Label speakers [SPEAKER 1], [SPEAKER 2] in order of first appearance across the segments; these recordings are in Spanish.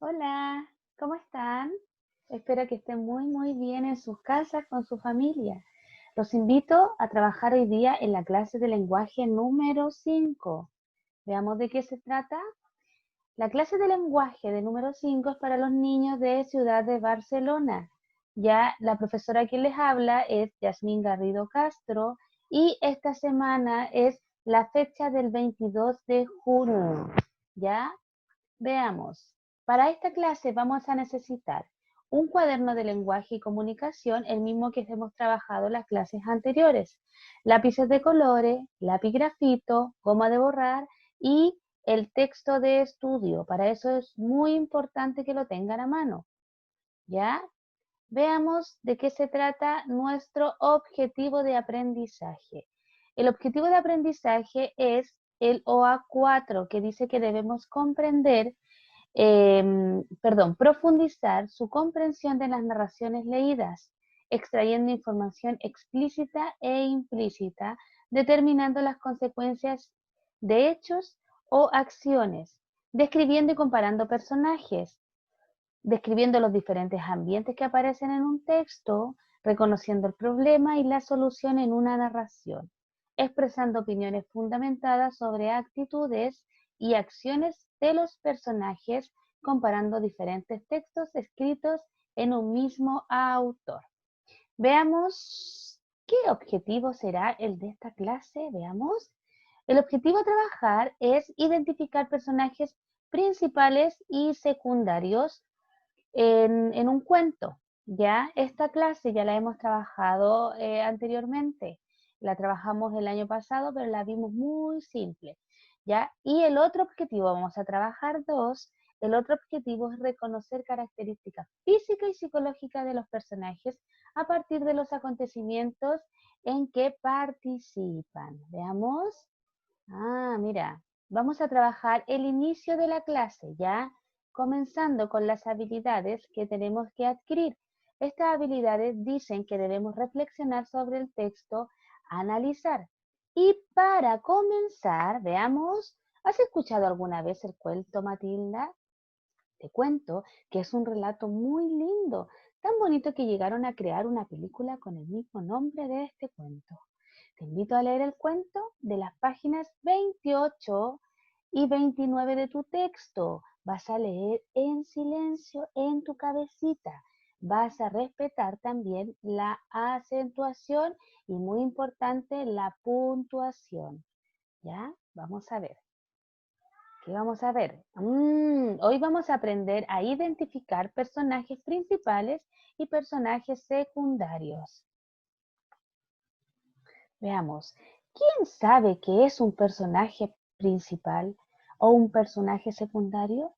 [SPEAKER 1] Hola, ¿cómo están? Espero que estén muy bien en sus casas con su familia. Los invito a trabajar hoy día en la clase de lenguaje número 5. Veamos de qué se trata. La clase de lenguaje de número 5 es para los niños de Ciudad de Barcelona. Ya la profesora que les habla es Yasmín Garrido Castro y esta semana es la fecha del 22 de junio. ¿Ya? Veamos, para esta clase vamos a necesitar un cuaderno de lenguaje y comunicación, el mismo que hemos trabajado en las clases anteriores, lápices de colores, lápiz grafito, goma de borrar y el texto de estudio. Para eso es muy importante que lo tengan a mano, ¿ya? Veamos de qué se trata nuestro objetivo de aprendizaje. El objetivo de aprendizaje es el OA4, que dice que debemos comprender profundizar su comprensión de las narraciones leídas, extrayendo información explícita e implícita, determinando las consecuencias de hechos o acciones, describiendo y comparando personajes, describiendo los diferentes ambientes que aparecen en un texto, reconociendo el problema y la solución en una narración, expresando opiniones fundamentadas sobre actitudes y acciones de los personajes, comparando diferentes textos escritos en un mismo autor. Veamos qué objetivo será el de esta clase. Veamos. El objetivo a trabajar es identificar personajes principales y secundarios en un cuento. Ya esta clase ya la hemos trabajado anteriormente. La trabajamos el año pasado, pero la vimos muy simple. ¿Ya? Y el otro objetivo, vamos a trabajar dos. El otro objetivo es reconocer características físicas y psicológicas de los personajes a partir de los acontecimientos en que participan. Veamos. Mira, vamos a trabajar el inicio de la clase, ¿ya? Comenzando con las habilidades que tenemos que adquirir. Estas habilidades dicen que debemos reflexionar sobre el texto, analizar. Y para comenzar, veamos, ¿has escuchado alguna vez el cuento, Matilda? Te cuento que es un relato muy lindo, tan bonito que llegaron a crear una película con el mismo nombre de este cuento. Te invito a leer el cuento de las páginas 28 y 29 de tu texto. Vas a leer en silencio en tu cabecita. Vas a respetar también la acentuación y muy importante la puntuación. ¿Ya? Vamos a ver. ¿Qué vamos a ver? Hoy vamos a aprender a identificar personajes principales y personajes secundarios. Veamos, ¿quién sabe qué es un personaje principal o un personaje secundario?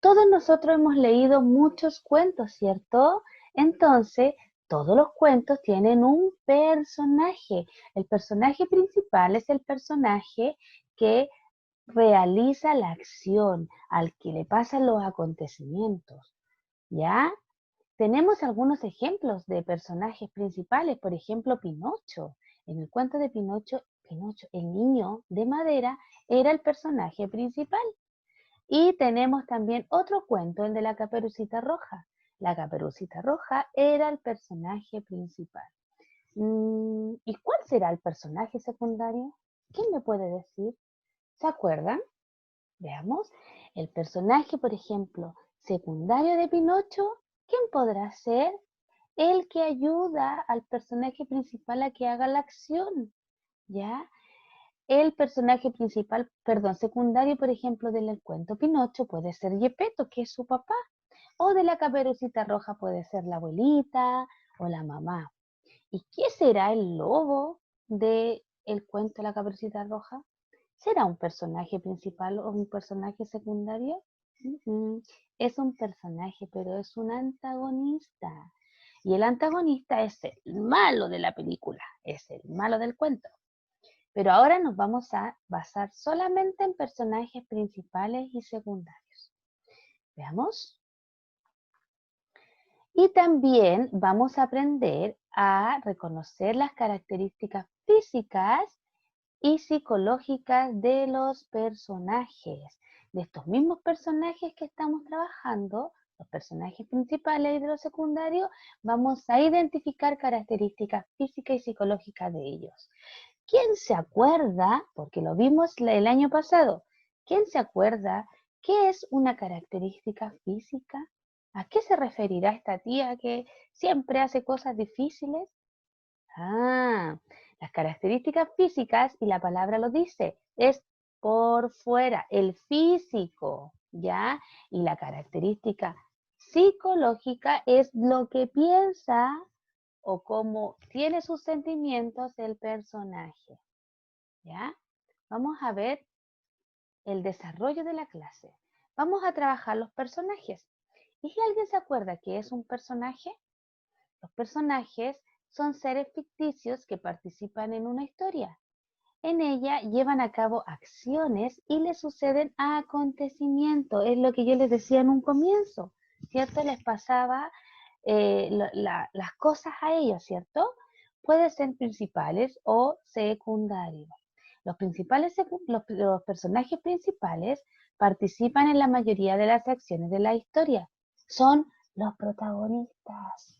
[SPEAKER 1] Todos nosotros hemos leído muchos cuentos, ¿cierto? Entonces, todos los cuentos tienen un personaje. El personaje principal es el personaje que realiza la acción, al que le pasan los acontecimientos, ¿ya? Tenemos algunos ejemplos de personajes principales, por ejemplo, Pinocho. En el cuento de Pinocho, Pinocho, el niño de madera, era el personaje principal. Y tenemos también otro cuento, el de la Caperucita Roja. La Caperucita Roja era el personaje principal. ¿Y cuál será el personaje secundario? ¿Quién me puede decir? ¿Se acuerdan? Veamos. El personaje, por ejemplo, secundario de Pinocho, ¿quién podrá ser? El que ayuda al personaje principal a que haga la acción, ¿ya? El personaje principal, perdón, secundario, por ejemplo, del cuento Pinocho puede ser Gepetto, que es su papá, o de la Caperucita Roja puede ser la abuelita o la mamá. ¿Y qué será el lobo del cuento La Caperucita Roja? ¿Será un personaje principal o un personaje secundario? Es un personaje, pero es un antagonista. Y el antagonista es el malo de la película, es el malo del cuento. Pero ahora nos vamos a basar solamente en personajes principales y secundarios. Veamos. Y también vamos a aprender a reconocer las características físicas y psicológicas de los personajes. de estos mismos personajes que estamos trabajando, los personajes principales y de los secundarios, vamos a identificar características físicas y psicológicas de ellos. ¿Quién se acuerda, porque lo vimos el año pasado, quién se acuerda qué es una característica física? ¿A qué se referirá esta tía que siempre hace cosas difíciles? Ah, las características físicas, y la palabra lo dice, es por fuera, el físico, ¿ya? Y la característica psicológica es lo que piensa o cómo tiene sus sentimientos el personaje, ¿ya? Vamos a ver el desarrollo de la clase. Vamos a trabajar los personajes. ¿Y si alguien se acuerda qué es un personaje? Los personajes son seres ficticios que participan en una historia. En ella llevan a cabo acciones y les suceden acontecimientos. Es lo que yo les decía en un comienzo, ¿cierto? Les pasaba las cosas a ellos, ¿cierto? Pueden ser principales o secundarios. Los personajes principales participan en la mayoría de las acciones de la historia. Son los protagonistas.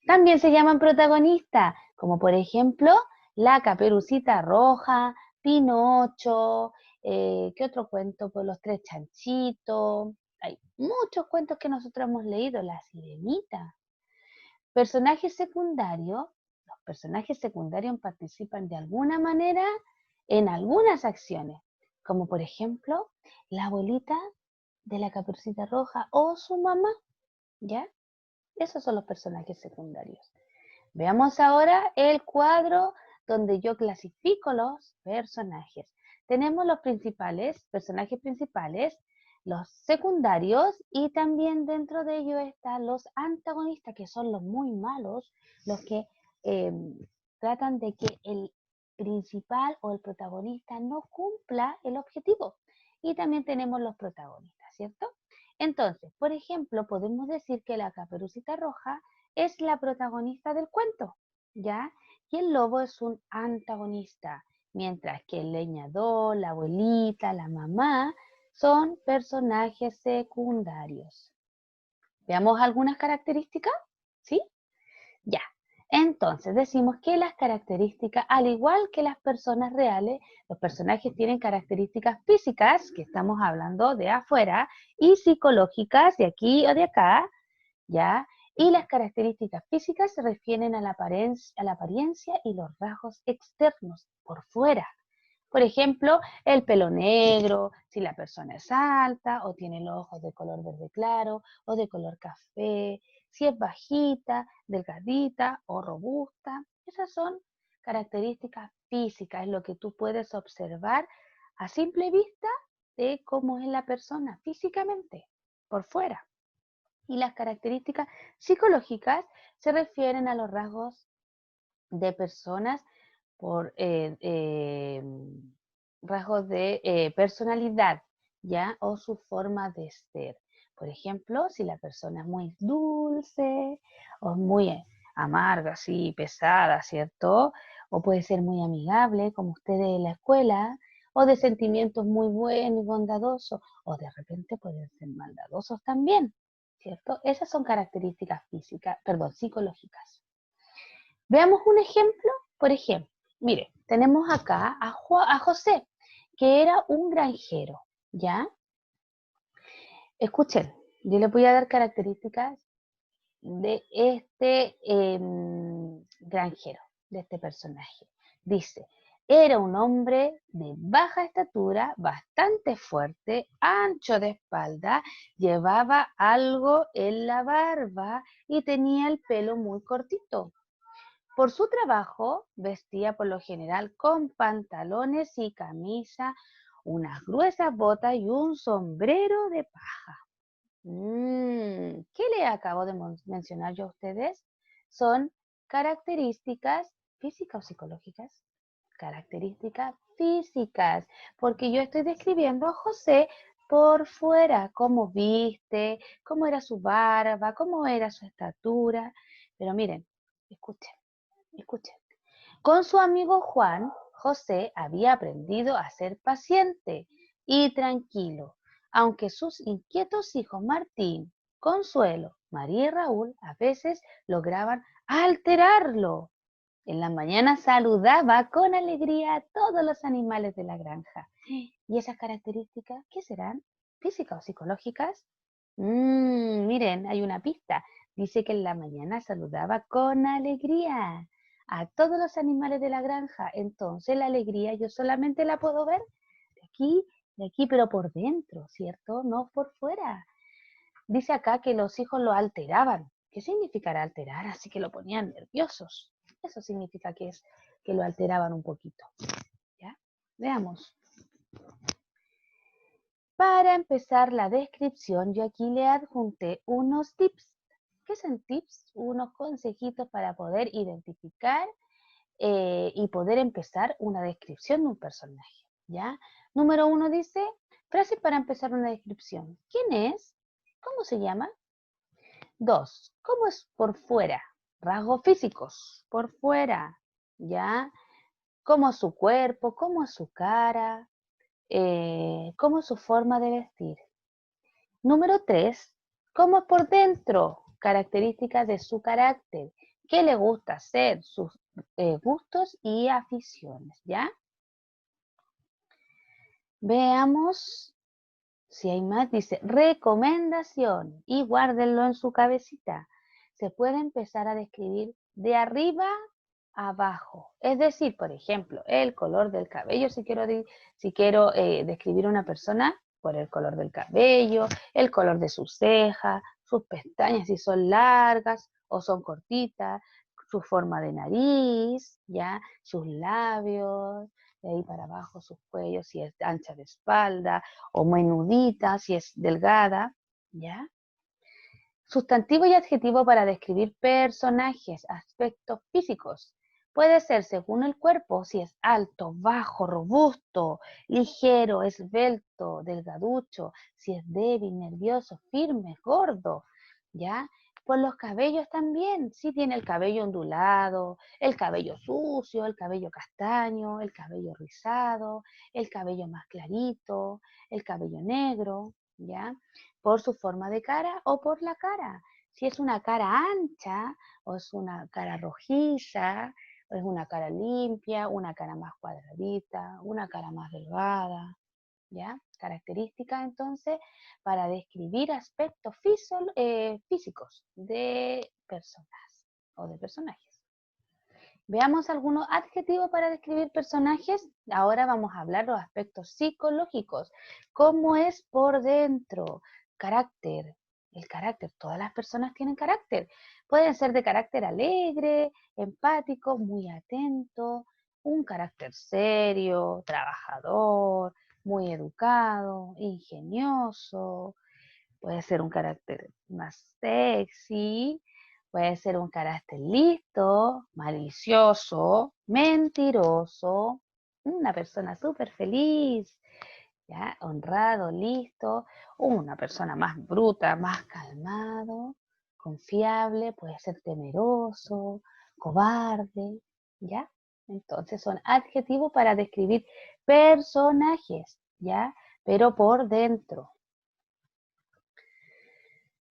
[SPEAKER 1] También se llaman protagonistas, como por ejemplo la Caperucita Roja, Pinocho, ¿qué otro cuento? Pues los tres chanchitos. Hay muchos cuentos que nosotros hemos leído, La Sirenita. Personajes secundarios, los personajes secundarios participan de alguna manera en algunas acciones, como por ejemplo la abuelita de la Caperucita Roja o su mamá, ¿ya? Esos son los personajes secundarios. Veamos ahora el cuadro donde yo clasifico los personajes. Tenemos los personajes principales, los secundarios y también dentro de ellos están los antagonistas, que son los muy malos, los que eh, tratan de que el principal o el protagonista no cumpla el objetivo. Y también tenemos los protagonistas, ¿cierto? Entonces, por ejemplo, podemos decir que la Caperucita Roja es la protagonista del cuento, ¿ya? Y el lobo es un antagonista, mientras que el leñador, la abuelita, la mamá son personajes secundarios. Veamos algunas características, ¿sí? Ya. Entonces decimos que las características, al igual que las personas reales, los personajes tienen características físicas, que estamos hablando de afuera, y psicológicas, de aquí o de acá, ¿ya? Y las características físicas se refieren a la apariencia y los rasgos externos, por fuera. Por ejemplo, el pelo negro, si la persona es alta o tiene los ojos de color verde claro o de color café, si es bajita, delgadita o robusta. Esas son características físicas, es lo que tú puedes observar a simple vista de cómo es la persona físicamente, por fuera. Y las características psicológicas se refieren a los rasgos de personas por rasgos de personalidad, ¿ya? O su forma de ser. Por ejemplo, si la persona es muy dulce o muy amarga, así, pesada, ¿cierto? O puede ser muy amigable, como ustedes en la escuela, o de sentimientos muy buenos y bondadosos, o de repente pueden ser maldadosos también, ¿cierto? Esas son características físicas, perdón, psicológicas. Veamos un ejemplo. Por ejemplo, mire, tenemos acá a José, que era un granjero, ¿ya? Escuchen, yo les voy a dar características de este granjero, de este personaje. Dice, era un hombre de baja estatura, bastante fuerte, ancho de espalda, llevaba algo en la barba y tenía el pelo muy cortito. Por su trabajo, vestía por lo general con pantalones y camisa, unas gruesas botas y un sombrero de paja. ¿Qué le acabo de mencionar yo a ustedes? Son características físicas o psicológicas. Características físicas, porque yo estoy describiendo a José por fuera, cómo viste, cómo era su barba, cómo era su estatura. Pero miren, escuchen. Escuchen. Con su amigo Juan, José había aprendido a ser paciente y tranquilo, aunque sus inquietos hijos Martín, Consuelo, María y Raúl a veces lograban alterarlo. En la mañana saludaba con alegría a todos los animales de la granja. ¿Y esas características qué serán? ¿Físicas o psicológicas? Miren, hay una pista. Dice que en la mañana saludaba con alegría a todos los animales de la granja. Entonces la alegría yo solamente la puedo ver aquí, de aquí, pero por dentro, ¿cierto? No por fuera. Dice acá que los hijos lo alteraban. ¿Qué significará alterar? Así que lo ponían nerviosos. Eso significa que es que lo alteraban un poquito. ¿Ya? Veamos. Para empezar la descripción, yo aquí le adjunté unos tips. ¿Qué son tips? Unos consejitos para poder identificar y poder empezar una descripción de un personaje. ¿Ya? Número 1 dice, frase para empezar una descripción. ¿Quién es? ¿Cómo se llama? 2, ¿cómo es por fuera? Rasgos físicos, por fuera, ¿ya? ¿Cómo es su cuerpo? ¿Cómo es su cara? ¿Cómo es su forma de vestir? Número 3, ¿cómo es por dentro? Características de su carácter. ¿Qué le gusta hacer? Sus gustos y aficiones, ¿ya? Veamos si hay más. Dice, recomendación y guárdenlo en su cabecita. Se puede empezar a describir de arriba a abajo. Es decir, por ejemplo, el color del cabello, si quiero describir a una persona por el color del cabello, el color de sus cejas, sus pestañas si son largas o son cortitas, su forma de nariz, ya, sus labios, de ahí para abajo sus cuellos, si es ancha de espalda o menudita, si es delgada, ¿ya? Sustantivo y adjetivo para describir personajes, aspectos físicos. Puede ser según el cuerpo, si es alto, bajo, robusto, ligero, esbelto, delgaducho, si es débil, nervioso, firme, gordo, ¿ya? Por los cabellos también, si tiene el cabello ondulado, el cabello sucio, el cabello castaño, el cabello rizado, el cabello más clarito, el cabello negro, ¿ya? Por su forma de cara o por la cara. Si es una cara ancha o es una cara rojiza, o es una cara limpia, una cara más cuadradita, una cara más delgada, ¿ya? Características entonces para describir aspectos físicos de personas o de personajes. Veamos algunos adjetivos para describir personajes. Ahora vamos a hablar de los aspectos psicológicos. ¿Cómo es por dentro? Carácter. El carácter. Todas las personas tienen carácter. Pueden ser de carácter alegre, empático, muy atento, un carácter serio, trabajador, muy educado, ingenioso. Puede ser un carácter más sexy, puede ser un carácter listo, malicioso, mentiroso, una persona súper feliz, ¿ya? Honrado, listo, una persona más bruta, más calmado, confiable, puede ser temeroso, cobarde, ¿ya? Entonces son adjetivos para describir personajes, ¿ya? Pero por dentro.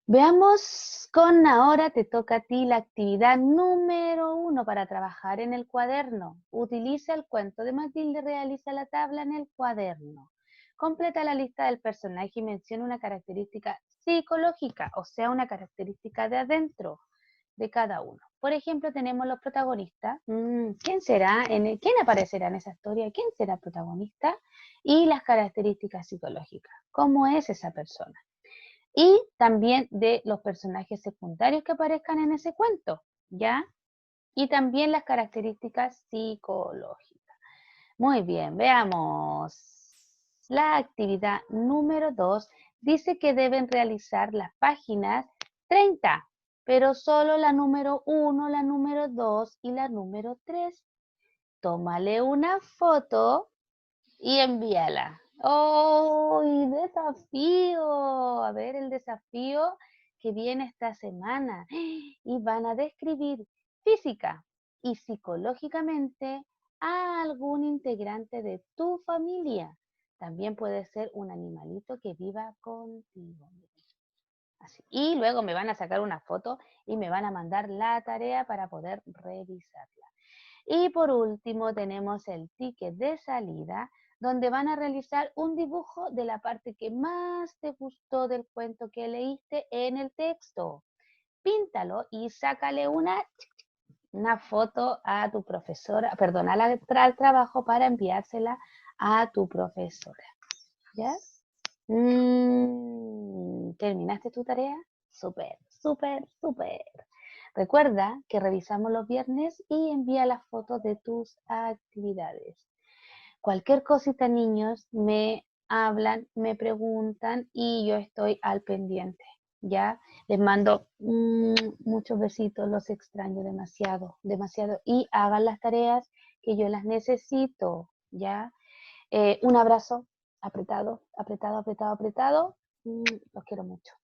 [SPEAKER 1] Veamos con ahora te toca a ti la actividad número 1 para trabajar en el cuaderno. Utiliza el cuento de Matilde, realiza la tabla en el cuaderno. Completa la lista del personaje y menciona una característica psicológica, o sea, una característica de adentro de cada uno. Por ejemplo, tenemos los protagonistas. ¿Quién será? ¿Quién aparecerá en esa historia? ¿Quién será el protagonista? Y las características psicológicas. ¿Cómo es esa persona? Y también de los personajes secundarios que aparezcan en ese cuento, ¿ya? Y también las características psicológicas. Muy bien, veamos. La actividad número 2 dice que deben realizar las páginas 30, pero solo la número 1, la número 2 y la número 3. Tómale una foto y envíala. ¡Oh! Y desafío. A ver el desafío que viene esta semana. Y van a describir física y psicológicamente a algún integrante de tu familia. También puede ser un animalito que viva contigo. Así. Y luego me van a sacar una foto y me van a mandar la tarea para poder revisarla. Y por último tenemos el ticket de salida, donde van a realizar un dibujo de la parte que más te gustó del cuento que leíste en el texto. Píntalo y sácale una foto a tu profesora, perdón, al trabajo para enviársela a tu profesora. ¿Ya? ¿Terminaste tu tarea? Súper, súper, súper. Recuerda que revisamos los viernes y envía las fotos de tus actividades. Cualquier cosita, niños, me hablan, me preguntan y yo estoy al pendiente. ¿Ya? Les mando muchos besitos, los extraño demasiado, demasiado. Y hagan las tareas que yo las necesito, ¿ya? Un abrazo apretado, apretado, apretado, apretado. Los quiero mucho.